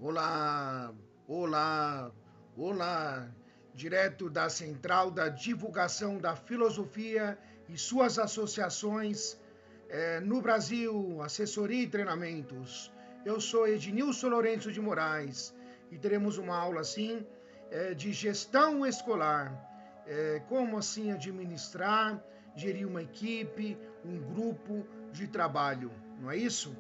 Olá, olá, olá, direto da Central da Divulgação da Filosofia e suas associações no Brasil, assessoria e treinamentos. Eu sou Ednilson Lourenço de Moraes e teremos uma aula assim de gestão escolar, como assim administrar, gerir uma equipe, um grupo de trabalho, não é isso?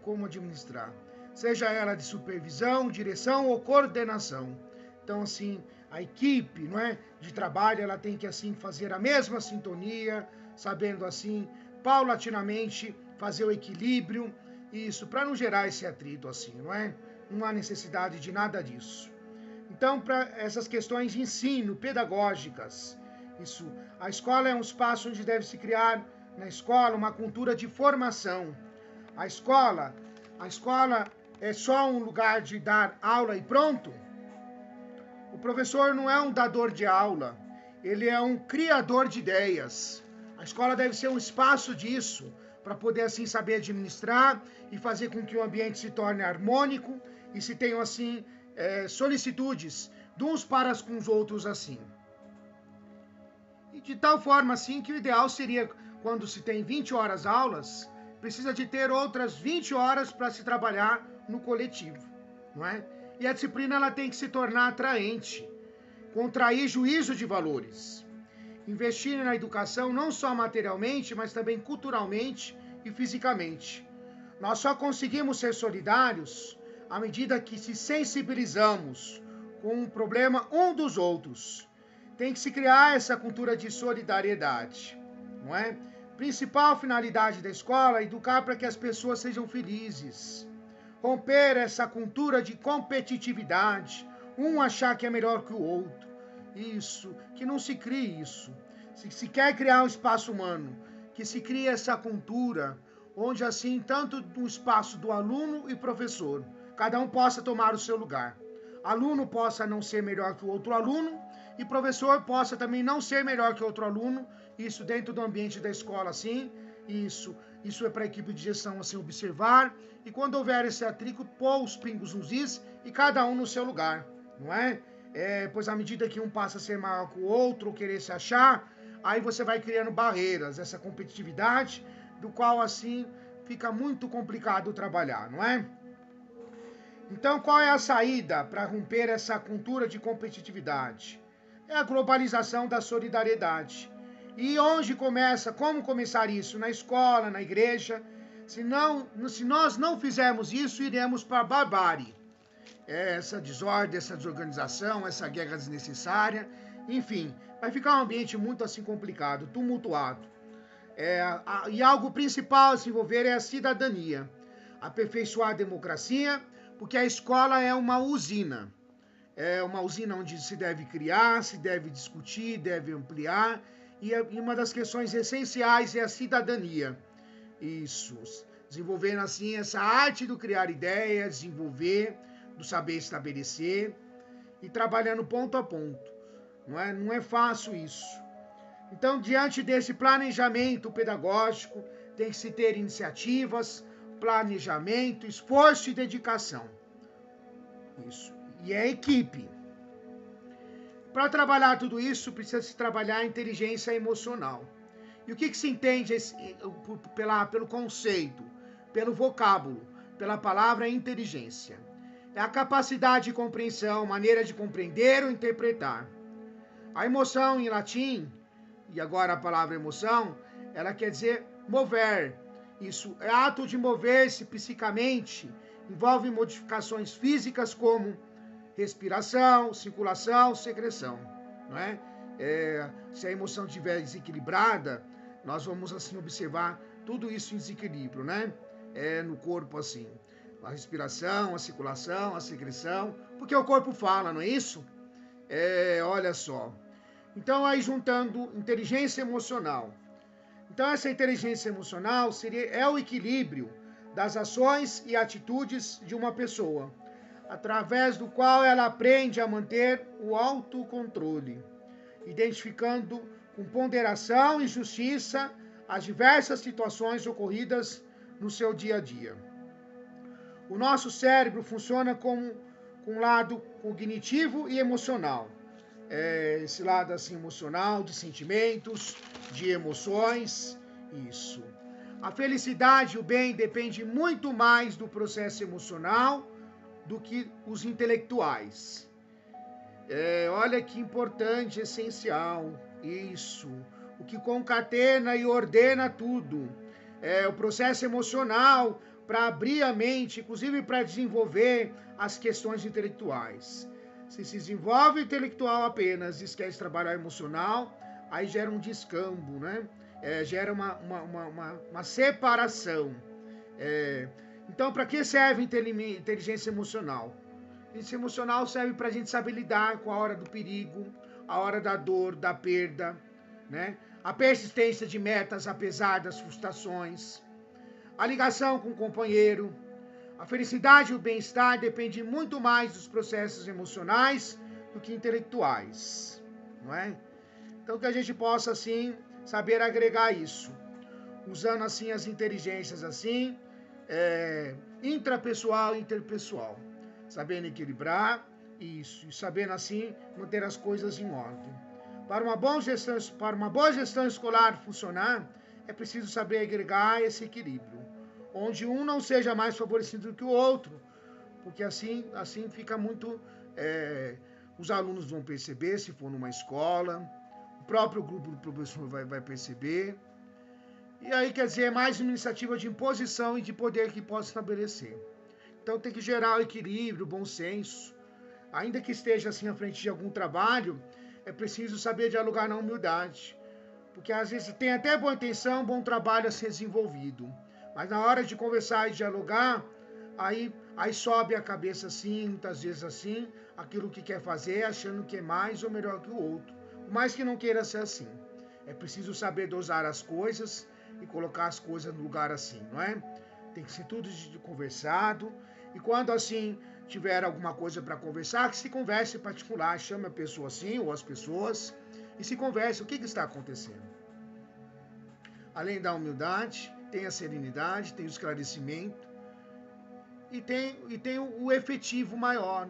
Como administrar, seja ela de supervisão, direção ou coordenação. Então, assim, a equipe, não é, de trabalho, ela tem que assim fazer a mesma sintonia, sabendo assim, paulatinamente fazer o equilíbrio, isso para não gerar esse atrito assim, não é? Não há necessidade de nada disso. Então, para essas questões de ensino, pedagógicas, isso, a escola é um espaço onde deve se criar na escola uma cultura de formação. A escola, a escola é só um lugar de dar aula e pronto? O professor não é um dador de aula, ele é um criador de ideias. A escola deve ser um espaço disso, para poder assim saber administrar e fazer com que o ambiente se torne harmônico e se tenham assim solicitudes de uns para com os outros assim. E de tal forma assim que o ideal seria, quando se tem 20 horas aulas, precisa de ter outras 20 horas para se trabalhar no coletivo, não é? E a disciplina ela tem que se tornar atraente, contrair juízo de valores, investir na educação não só materialmente, mas também culturalmente e fisicamente. Nós só conseguimos ser solidários à medida que se sensibilizamos com o problema um dos outros. Tem que se criar essa cultura de solidariedade, não é? Principal finalidade da escola é educar para que as pessoas sejam felizes. Romper essa cultura de competitividade, um achar que é melhor que o outro. Isso, que não se crie isso. Se quer criar um espaço humano, que se crie essa cultura, onde assim, tanto no espaço do aluno e professor, cada um possa tomar o seu lugar. Aluno possa não ser melhor que o outro aluno e professor possa também não ser melhor que outro aluno, isso dentro do ambiente da escola, assim, isso é para a equipe de gestão, assim, observar, e quando houver esse atrito, pôr os pingos nos is e cada um no seu lugar, não é? Pois à medida que um passa a ser maior que o outro, ou querer se achar, aí você vai criando barreiras, essa competitividade, do qual, assim, fica muito complicado trabalhar, não é? Então, qual é a saída para romper essa cultura de competitividade? É a globalização da solidariedade. E onde começa? Como começar isso? Na escola, na igreja? Se nós não fizermos isso, iremos para a barbárie. Essa desordem, essa desorganização, essa guerra desnecessária, enfim, vai ficar um ambiente muito assim complicado, tumultuado. E algo principal a se envolver é a cidadania. Aperfeiçoar a democracia, porque a escola é uma usina onde se deve criar, se deve discutir, deve ampliar, e uma das questões essenciais é a cidadania. Isso, desenvolvendo assim essa arte do criar ideias, desenvolver, do saber estabelecer e trabalhando ponto a ponto. Não é fácil isso. Então, diante desse planejamento pedagógico, tem que se ter iniciativas, planejamento, esforço e dedicação. Isso. E é equipe. Para trabalhar tudo isso, precisa se trabalhar a inteligência emocional. E o que se entende pelo conceito, pelo vocábulo, pela palavra inteligência? É a capacidade de compreensão, maneira de compreender ou interpretar. A emoção em latim, e agora a palavra emoção, ela quer dizer mover. Isso é ato de mover-se psicamente, envolve modificações físicas como respiração, circulação, secreção, não é? Se a emoção estiver desequilibrada, nós vamos assim observar tudo isso em desequilíbrio, né? No corpo assim, a respiração, a circulação, a secreção, porque o corpo fala, não é isso? Olha só. Então aí juntando inteligência emocional. Então essa inteligência emocional é o equilíbrio das ações e atitudes de uma pessoa, através do qual ela aprende a manter o autocontrole, identificando com ponderação e justiça as diversas situações ocorridas no seu dia a dia. O nosso cérebro funciona com um lado cognitivo e emocional. Esse lado assim emocional, de sentimentos, de emoções, isso. A felicidade e o bem dependem muito mais do processo emocional do que os intelectuais. Olha que importante, essencial, isso. O que concatena e ordena tudo. O processo emocional para abrir a mente, inclusive para desenvolver as questões intelectuais. Se desenvolve o intelectual apenas e esquece de trabalhar emocional, aí gera um descambo, né? Gera uma separação. Então, para que serve inteligência emocional? Inteligência emocional serve para a gente saber lidar com a hora do perigo, a hora da dor, da perda, né? A persistência de metas apesar das frustrações, a ligação com o companheiro. A felicidade e o bem-estar dependem muito mais dos processos emocionais do que intelectuais, não é? Então que a gente possa assim saber agregar isso, usando assim as inteligências assim, intrapessoal e interpessoal, sabendo equilibrar isso e sabendo assim manter as coisas em ordem. Para uma boa gestão escolar funcionar, é preciso saber agregar esse equilíbrio, onde um não seja mais favorecido do que o outro, porque assim fica muito... os alunos vão perceber, se for numa escola, o próprio grupo do professor vai perceber, e aí, quer dizer, é mais uma iniciativa de imposição e de poder que possa estabelecer. Então tem que gerar o equilíbrio, o bom senso. Ainda que esteja assim à frente de algum trabalho, é preciso saber dialogar na humildade, porque às vezes tem até boa intenção, bom trabalho a ser desenvolvido, mas na hora de conversar e dialogar, aí sobe a cabeça assim, muitas vezes assim, aquilo que quer fazer, achando que é mais ou melhor que o outro, por mais que não queira ser assim. É preciso saber dosar as coisas e colocar as coisas no lugar assim, não é? Tem que ser tudo conversado, e quando assim tiver alguma coisa para conversar, que se converse em particular, chame a pessoa assim, ou as pessoas, e se converse o que está acontecendo. Além da humildade, tem a serenidade, tem o esclarecimento, e tem o efetivo maior,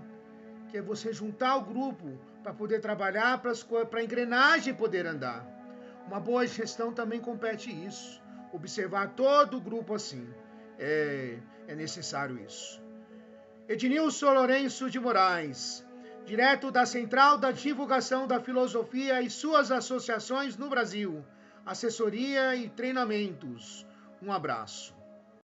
que é você juntar o grupo para poder trabalhar, para a engrenagem poder andar. Uma boa gestão também compete isso, observar todo o grupo assim, é necessário isso. Ednilson Lourenço de Moraes, direto da Central da Divulgação da Filosofia e suas associações no Brasil, assessoria e treinamentos. Um abraço.